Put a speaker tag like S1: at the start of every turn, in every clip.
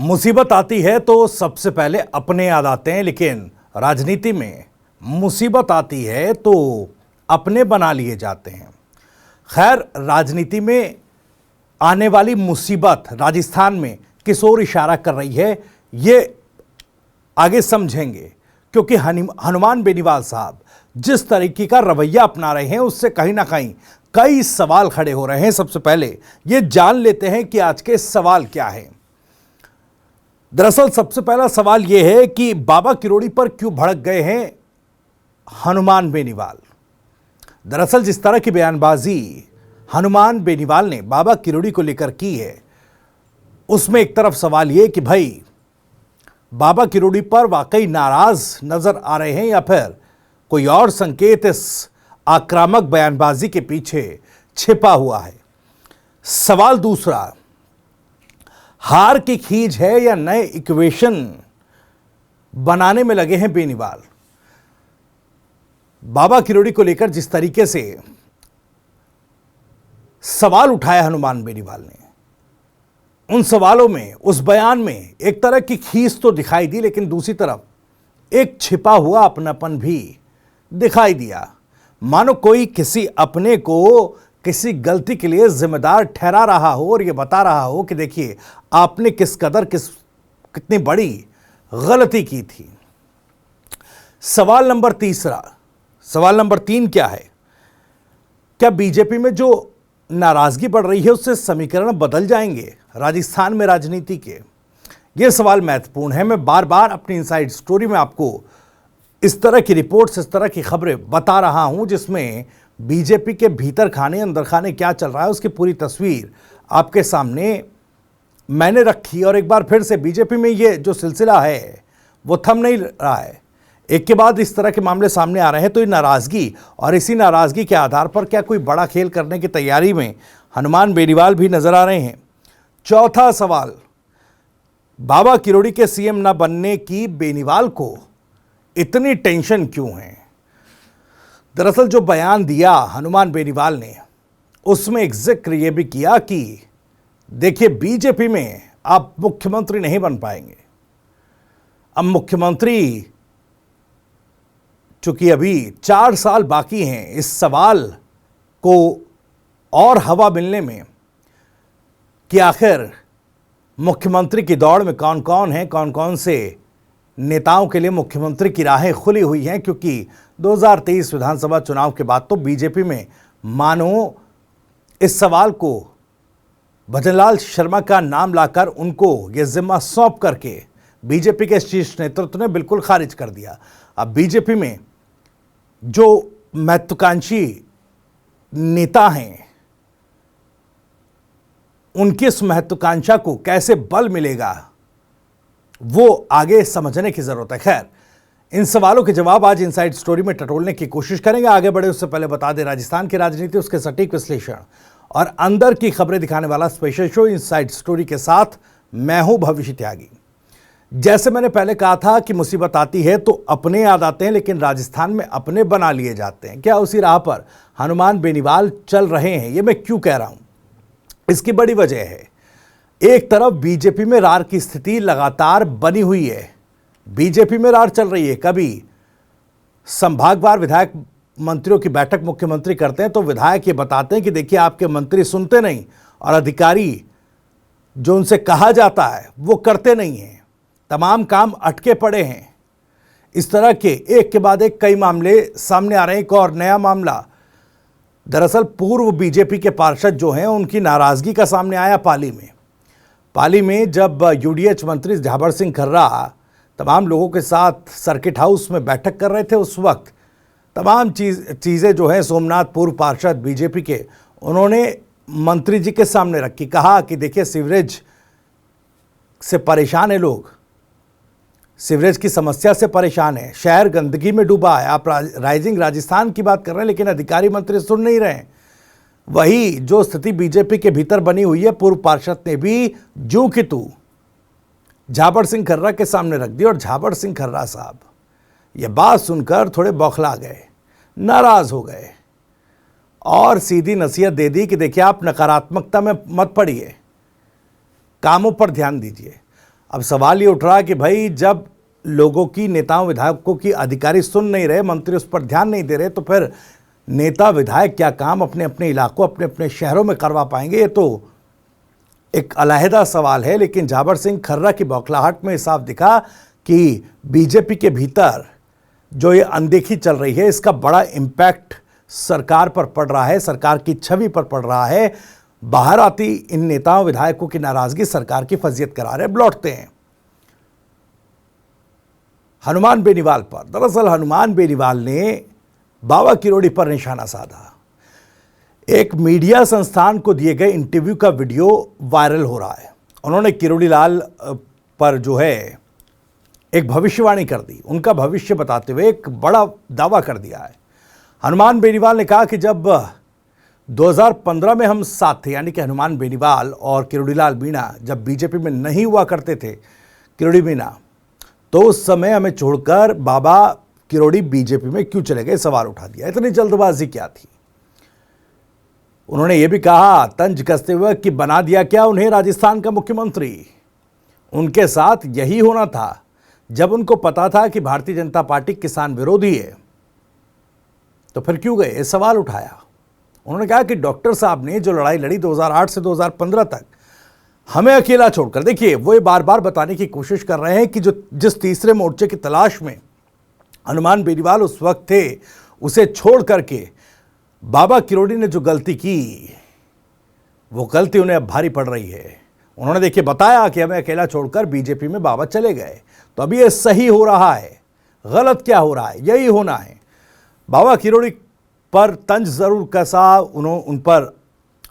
S1: मुसीबत आती है तो सबसे पहले अपने याद आते हैं, लेकिन राजनीति में मुसीबत आती है तो अपने बना लिए जाते हैं। खैर, राजनीति में आने वाली मुसीबत राजस्थान में किस ओर इशारा कर रही है ये आगे समझेंगे, क्योंकि हनुमान बेनीवाल साहब जिस तरीके का रवैया अपना रहे हैं उससे कहीं ना कहीं कई सवाल खड़े हो रहे हैं। सबसे पहले ये जान लेते हैं कि आज के सवाल क्या है। दरअसल सबसे पहला सवाल यह है कि बाबा किरोड़ी पर क्यों भड़क गए हैं हनुमान बेनीवाल। दरअसल जिस तरह की बयानबाजी हनुमान बेनीवाल ने बाबा किरोड़ी को लेकर की है, उसमें एक तरफ सवाल यह कि भाई बाबा किरोड़ी पर वाकई नाराज नजर आ रहे हैं या फिर कोई और संकेत इस आक्रामक बयानबाजी के पीछे छिपा हुआ है। सवाल दूसरा, हार की खींच है या नए इक्वेशन बनाने में लगे हैं बेनीवाल। बाबा किरोड़ी को लेकर जिस तरीके से सवाल उठाया हनुमान बेनीवाल ने, उन सवालों में, उस बयान में एक तरह की खींच तो दिखाई दी, लेकिन दूसरी तरफ एक छिपा हुआ अपनापन भी दिखाई दिया। मानो कोई किसी अपने को किसी गलती के लिए जिम्मेदार ठहरा रहा हो और यह बता रहा हो कि देखिए आपने कितनी बड़ी गलती की थी। सवाल नंबर तीन क्या है? क्या बीजेपी में जो नाराजगी बढ़ रही है उससे समीकरण बदल जाएंगे राजस्थान में राजनीति के? यह सवाल महत्वपूर्ण है। मैं बार बार अपनी इनसाइड स्टोरी में आपको इस तरह की रिपोर्ट्स, इस तरह की खबरें बता रहा हूं जिसमें बीजेपी के भीतर खाने अंदर खाने क्या चल रहा है उसकी पूरी तस्वीर आपके सामने मैंने रखी। और एक बार फिर से बीजेपी में ये जो सिलसिला है वो थम नहीं रहा है। एक के बाद इस तरह के मामले सामने आ रहे हैं, तो ये नाराजगी और इसी नाराजगी के आधार पर क्या कोई बड़ा खेल करने की तैयारी में हनुमान बेनीवाल भी नजर आ रहे हैं। चौथा सवाल, बाबा किरोड़ी के सीएम न बनने की बेनीवाल को इतनी टेंशन क्यों है? दरअसल जो बयान दिया हनुमान बेनीवाल ने, उसमें एक जिक्र यह भी किया कि देखिए बीजेपी में आप मुख्यमंत्री नहीं बन पाएंगे। अब मुख्यमंत्री, चूंकि अभी 4 साल बाकी हैं इस सवाल को और हवा मिलने में कि आखिर मुख्यमंत्री की दौड़ में कौन कौन है, कौन कौन से नेताओं के लिए मुख्यमंत्री की राहें खुली हुई हैं, क्योंकि 2023 विधानसभा चुनाव के बाद तो बीजेपी में मानो इस सवाल को भजनलाल शर्मा का नाम लाकर उनको यह जिम्मा सौंप करके बीजेपी के शीर्ष नेतृत्व ने बिल्कुल खारिज कर दिया। अब बीजेपी में जो महत्वाकांक्षी नेता हैं, उनकी इस महत्वाकांक्षा को कैसे बल मिलेगा वो आगे समझने की जरूरत है। खैर, इन सवालों के जवाब आज इनसाइड स्टोरी में टटोलने की कोशिश करेंगे। आगे बढ़े उससे पहले बता दें, राजस्थान की राजनीति, उसके सटीक विश्लेषण और अंदर की खबरें दिखाने वाला स्पेशल शो इनसाइड स्टोरी के साथ मैं हूं भविष्य त्यागी। जैसे मैंने पहले कहा था कि मुसीबत आती है तो अपने याद आते हैं, लेकिन राजस्थान में अपने बना लिए जाते हैं। क्या उसी राह पर हनुमान बेनीवाल चल रहे हैं? ये मैं क्यों कह रहा हूं? इसकी बड़ी वजह है, एक तरफ बीजेपी में रार की स्थिति लगातार बनी हुई है। बीजेपी में रार चल रही है। कभी संभागवार विधायक मंत्रियों की बैठक मुख्यमंत्री करते हैं तो विधायक ये बताते हैं कि देखिए आपके मंत्री सुनते नहीं और अधिकारी जो उनसे कहा जाता है वो करते नहीं हैं, तमाम काम अटके पड़े हैं। इस तरह के एक के बाद एक कई मामले सामने आ रहे हैं। एक और नया मामला, दरअसल पूर्व बीजेपी के पार्षद जो हैं उनकी नाराजगी का सामने आया पाली में जब यूडीएच मंत्री झाबर सिंह खर्रा तमाम लोगों के साथ सर्किट हाउस में बैठक कर रहे थे, उस वक्त तमाम चीज़ें जो हैं सोमनाथ पूर्व पार्षद बीजेपी के, उन्होंने मंत्री जी के सामने रखी। कहा कि देखिए सीवरेज से परेशान है लोग, सीवरेज की समस्या से परेशान है, शहर गंदगी में डूबा है। आप राइजिंग राजस्थान की बात कर रहे हैं लेकिन अधिकारी मंत्री सुन नहीं रहे हैं। वही जो स्थिति बीजेपी के भीतर बनी हुई है, पूर्व पार्षद ने भी जू की तू झाबर सिंह खर्रा के सामने रख दी और झाबर सिंह खर्रा साहब ये बात सुनकर थोड़े बौखला गए, नाराज हो गए और सीधी नसीहत दे दी कि देखिए आप नकारात्मकता में मत पड़िए, कामों पर ध्यान दीजिए। अब सवाल ये उठ रहा कि भाई जब लोगों की, नेताओं विधायकों की अधिकारी सुन नहीं रहे, मंत्री उस पर ध्यान नहीं दे रहे, तो फिर नेता विधायक क्या काम अपने अपने इलाकों, अपने अपने शहरों में करवा पाएंगे? ये तो एक अलहदा सवाल है। लेकिन जाबर सिंह खर्रा की बौखलाहट में साफ दिखा कि बीजेपी के भीतर जो ये अनदेखी चल रही है, इसका बड़ा इम्पैक्ट सरकार पर पड़ रहा है, सरकार की छवि पर पड़ रहा है। बाहर आती इन नेताओं विधायकों की नाराजगी सरकार की फजीयत करार है। लौटते हैं हनुमान बेनीवाल पर। दरअसल हनुमान बेनीवाल ने बाबा किरोड़ी पर निशाना साधा। एक मीडिया संस्थान को दिए गए इंटरव्यू का वीडियो वायरल हो रहा है। उन्होंने किरोड़ी लाल पर जो है एक भविष्यवाणी कर दी, उनका भविष्य बताते हुए एक बड़ा दावा कर दिया है। हनुमान बेनीवाल ने कहा कि जब 2015 में हम साथ थे, यानी कि हनुमान बेनीवाल और किरोड़ी लाल मीणा जब बीजेपी में नहीं हुआ करते थे, किरोड़ी मीणा, तो उस समय हमें छोड़कर बाबा किरोड़ी बीजेपी में क्यों चले गए, सवाल उठा दिया। इतनी जल्दबाजी क्या थी? उन्होंने ये भी कहा तंज कसते हुए कि बना दिया क्या उन्हें राजस्थान का मुख्यमंत्री। उनके साथ यही होना था जब उनको पता था कि भारतीय जनता पार्टी किसान विरोधी है, तो फिर क्यों गए, सवाल उठाया। उन्होंने कहा कि डॉक्टर साहब ने जो लड़ाई लड़ी 2008 से 2015 तक, हमें अकेला छोड़कर, देखिए वो ये बार बार बताने की कोशिश कर रहे हैं कि जो जिस तीसरे मोर्चे की तलाश में हनुमान बेनीवाल उस वक्त थे, उसे छोड़ करके बाबा किरोड़ी ने जो गलती की, वो गलती उन्हें अब भारी पड़ रही है। उन्होंने देखिए बताया कि हमें अकेला छोड़कर बीजेपी में बाबा चले गए, तो अभी ये सही हो रहा है, गलत क्या हो रहा है, यही होना है। बाबा किरोड़ी पर तंज जरूर कसा, उन्होंने उन पर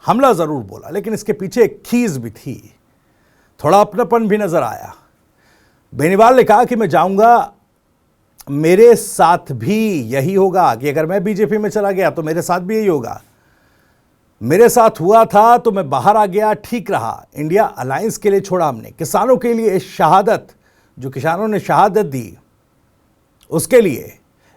S1: हमला जरूर बोला, लेकिन इसके पीछे एक खीज भी थी, थोड़ा अपनापन भी नजर आया। बेनीवाल ने कहा कि मैं जाऊंगा, मेरे साथ भी यही होगा कि अगर मैं बीजेपी में चला गया तो मेरे साथ भी यही होगा। मेरे साथ हुआ था तो मैं बाहर आ गया, ठीक रहा। इंडिया अलायंस के लिए छोड़ा हमने, किसानों के लिए शहादत, जो किसानों ने शहादत दी, उसके लिए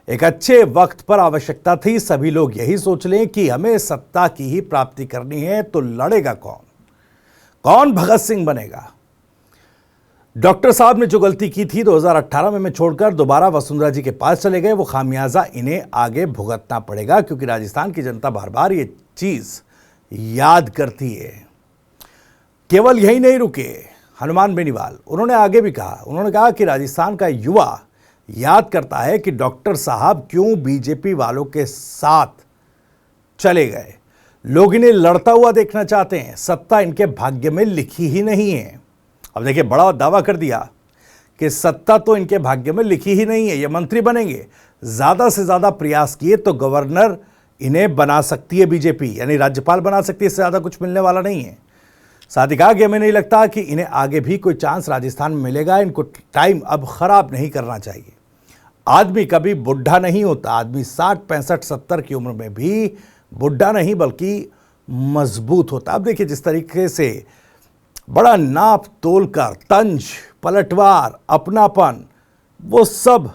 S1: एक अच्छे वक्त पर आवश्यकता थी। सभी लोग यही सोच लें कि हमें सत्ता की ही प्राप्ति करनी है, तो लड़ेगा कौन, कौन भगत सिंह बनेगा। डॉक्टर साहब ने जो गलती की थी 2018 में मैं छोड़कर दोबारा वसुंधरा जी के पास चले गए, वो खामियाजा इन्हें आगे भुगतना पड़ेगा, क्योंकि राजस्थान की जनता बार बार ये चीज याद करती है। केवल यही नहीं रुके हनुमान बेनीवाल, उन्होंने आगे भी कहा, उन्होंने कहा कि राजस्थान का युवा याद करता है कि डॉक्टर साहब क्यों बीजेपी वालों के साथ चले गए। लोग इन्हें लड़ता हुआ देखना चाहते हैं, सत्ता इनके भाग्य में लिखी ही नहीं है। अब देखिए बड़ा दावा कर दिया कि सत्ता तो इनके भाग्य में लिखी ही नहीं है, ये मंत्री बनेंगे। ज़्यादा से ज़्यादा प्रयास किए तो गवर्नर इन्हें बना सकती है बीजेपी, यानी राज्यपाल बना सकती है, इससे ज़्यादा कुछ मिलने वाला नहीं है। साथ ही कहा कि हमें नहीं लगता कि इन्हें आगे भी कोई चांस राजस्थान में मिलेगा, इनको टाइम अब ख़राब नहीं करना चाहिए। आदमी कभी बुढ़ा नहीं होता, आदमी 60, 65, 70 की उम्र में भी बुढ़ा नहीं बल्कि मजबूत होता। अब देखिए जिस तरीके से बड़ा नाप तोल कर, तंज, पलटवार, अपनापन, वो सब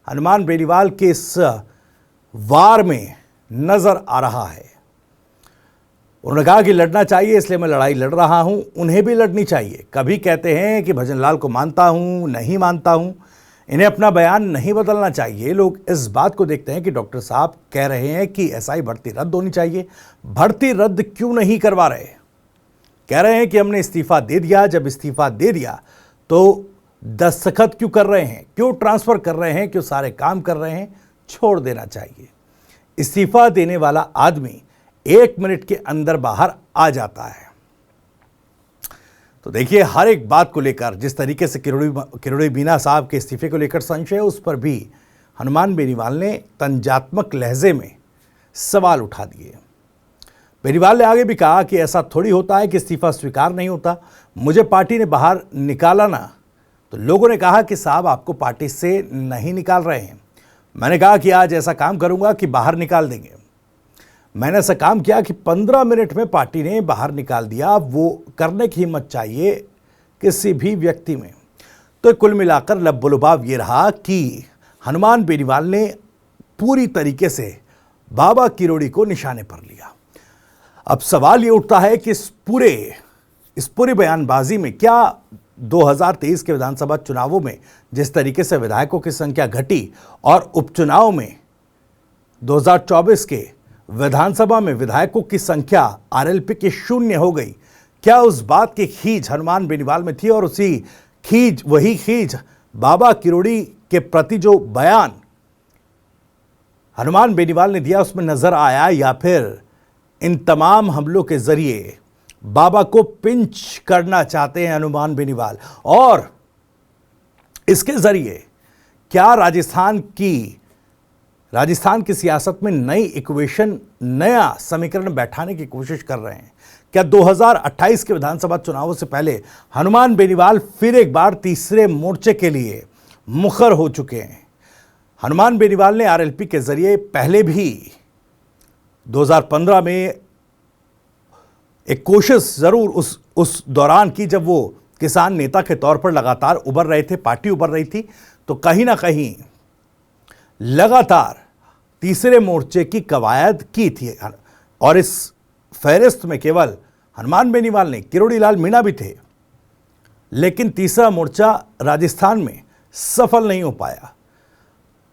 S1: हनुमान बेनीवाल के इस वार में नजर आ रहा है। उन्होंने कहा कि लड़ना चाहिए, इसलिए मैं लड़ाई लड़ रहा हूं, उन्हें भी लड़नी चाहिए। कभी कहते हैं कि भजनलाल को मानता हूं, नहीं मानता हूं, इन्हें अपना बयान नहीं बदलना चाहिए। लोग इस बात को देखते हैं कि डॉक्टर साहब कह रहे हैं कि एसआई भर्ती रद्द होनी चाहिए। भर्ती रद्द क्यों नहीं करवा रहे? कह रहे हैं कि हमने इस्तीफा दे दिया। जब इस्तीफा दे दिया तो दस्तखत क्यों कर रहे हैं, क्यों ट्रांसफर कर रहे हैं, क्यों सारे काम कर रहे हैं? छोड़ देना चाहिए। इस्तीफा देने वाला आदमी 1 मिनट के अंदर बाहर आ जाता है। तो देखिए हर एक बात को लेकर, जिस तरीके से किरोड़ी मीणा साहब के इस्तीफे को लेकर संशय, उस पर भी हनुमान बेनीवाल ने तंजात्मक लहजे में सवाल उठा दिए। बेनीवाल ने आगे भी कहा कि ऐसा थोड़ी होता है कि इस्तीफा स्वीकार नहीं होता। मुझे पार्टी ने बाहर निकाला ना, तो लोगों ने कहा कि साहब आपको पार्टी से नहीं निकाल रहे हैं। मैंने कहा कि आज ऐसा काम करूंगा कि बाहर निकाल देंगे। मैंने ऐसा काम किया कि 15 मिनट में पार्टी ने बाहर निकाल दिया। वो करने की हिम्मत चाहिए किसी भी व्यक्ति में। तो कुल मिलाकर लब्बो-लुबाब ये रहा कि हनुमान बेनीवाल ने पूरी तरीके से बाबा किरोड़ी को निशाने पर लिया। अब सवाल ये उठता है कि इस पूरी बयानबाजी में क्या 2023 के विधानसभा चुनावों में जिस तरीके से विधायकों की संख्या घटी और उपचुनाव में 2024 के विधानसभा में विधायकों की संख्या आरएलपी की 0 हो गई, क्या उस बात की खींच हनुमान बेनीवाल में थी और वही खींच बाबा किरोड़ी के प्रति जो बयान हनुमान बेनीवाल ने दिया उसमें नजर आया, या फिर इन तमाम हमलों के जरिए बाबा को पिंच करना चाहते हैं हनुमान बेनीवाल और इसके जरिए क्या राजस्थान की सियासत में नई इक्वेशन, नया समीकरण बैठाने की कोशिश कर रहे हैं? क्या 2028 के विधानसभा चुनावों से पहले हनुमान बेनीवाल फिर एक बार तीसरे मोर्चे के लिए मुखर हो चुके हैं? हनुमान बेनीवाल ने आरएलपी के जरिए पहले भी 2015 में एक कोशिश जरूर उस दौरान की, जब वो किसान नेता के तौर पर लगातार उभर रहे थे, पार्टी उभर रही थी, तो कहीं ना कहीं लगातार तीसरे मोर्चे की कवायद की थी। और इस फहरिस्त में केवल हनुमान बेनीवाल नहीं, किरोड़ी लाल मीणा भी थे, लेकिन तीसरा मोर्चा राजस्थान में सफल नहीं हो पाया।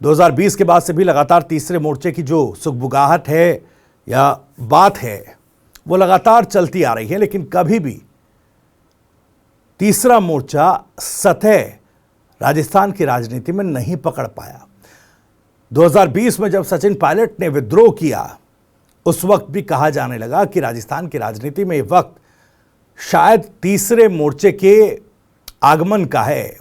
S1: 2020 के बाद से भी लगातार तीसरे मोर्चे की जो सुगबुगाहट है या बात है वो लगातार चलती आ रही है, लेकिन कभी भी तीसरा मोर्चा सतह राजस्थान की राजनीति में नहीं पकड़ पाया। 2020 में जब सचिन पायलट ने विद्रोह किया, उस वक्त भी कहा जाने लगा कि राजस्थान की राजनीति में ये वक्त शायद तीसरे मोर्चे के आगमन का है,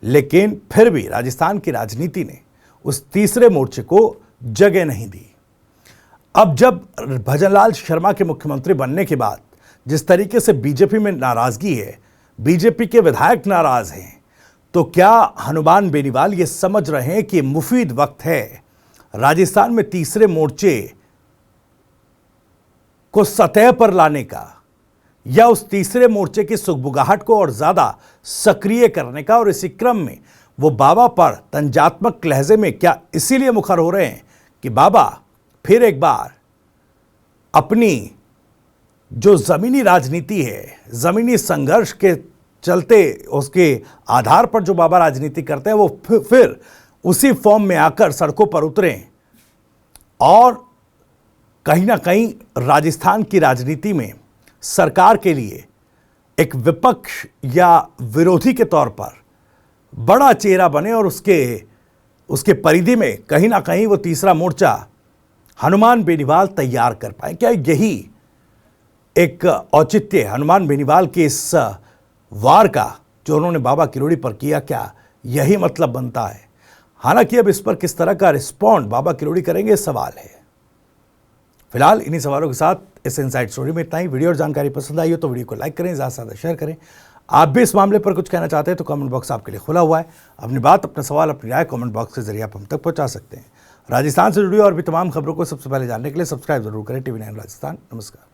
S1: लेकिन फिर भी राजस्थान की राजनीति ने उस तीसरे मोर्चे को जगह नहीं दी। अब जब भजनलाल शर्मा के मुख्यमंत्री बनने के बाद जिस तरीके से बीजेपी में नाराजगी है, बीजेपी के विधायक नाराज हैं, तो क्या हनुमान बेनीवाल ये समझ रहे हैं कि मुफीद वक्त है राजस्थान में तीसरे मोर्चे को सतह पर लाने का, या उस तीसरे मोर्चे की सुगबुगाहट को और ज्यादा सक्रिय करने का? और इसी क्रम में वो बाबा पर तंजात्मक लहजे में क्या इसीलिए मुखर हो रहे हैं कि बाबा फिर एक बार अपनी जो जमीनी राजनीति है, जमीनी संघर्ष के चलते उसके आधार पर जो बाबा राजनीति करते हैं, वो फिर उसी फॉर्म में आकर सड़कों पर उतरें और कहीं ना कहीं राजस्थान की राजनीति में सरकार के लिए एक विपक्ष या विरोधी के तौर पर बड़ा चेहरा बने और उसके परिधि में कहीं ना कहीं वो तीसरा मोर्चा हनुमान बेनीवाल तैयार कर पाए? क्या यही एक औचित्य हनुमान बेनीवाल के इस वार का जो उन्होंने बाबा किरोड़ी पर किया, क्या यही मतलब बनता है? हालांकि अब इस पर किस तरह का रिस्पॉन्ड बाबा किरोड़ी करेंगे, सवाल है। फिलहाल इन्हीं सवालों के साथ इस इनसाइड स्टोरी में इतना ही। वीडियो और जानकारी पसंद आई हो तो वीडियो को लाइक करें, ज़्यादा से ज़्यादा शेयर करें। आप भी इस मामले पर कुछ कहना चाहते हैं तो कमेंट बॉक्स आपके लिए खुला हुआ है। अपनी बात, अपना सवाल, अपनी राय कमेंट बॉक्स के जरिए आप हम तक पहुंचा सकते हैं। राजस्थान से जुड़ी और भी तमाम खबरों को सबसे पहले जानने के लिए सब्सक्राइब जरूर करें टीवी 9 राजस्थान। नमस्कार।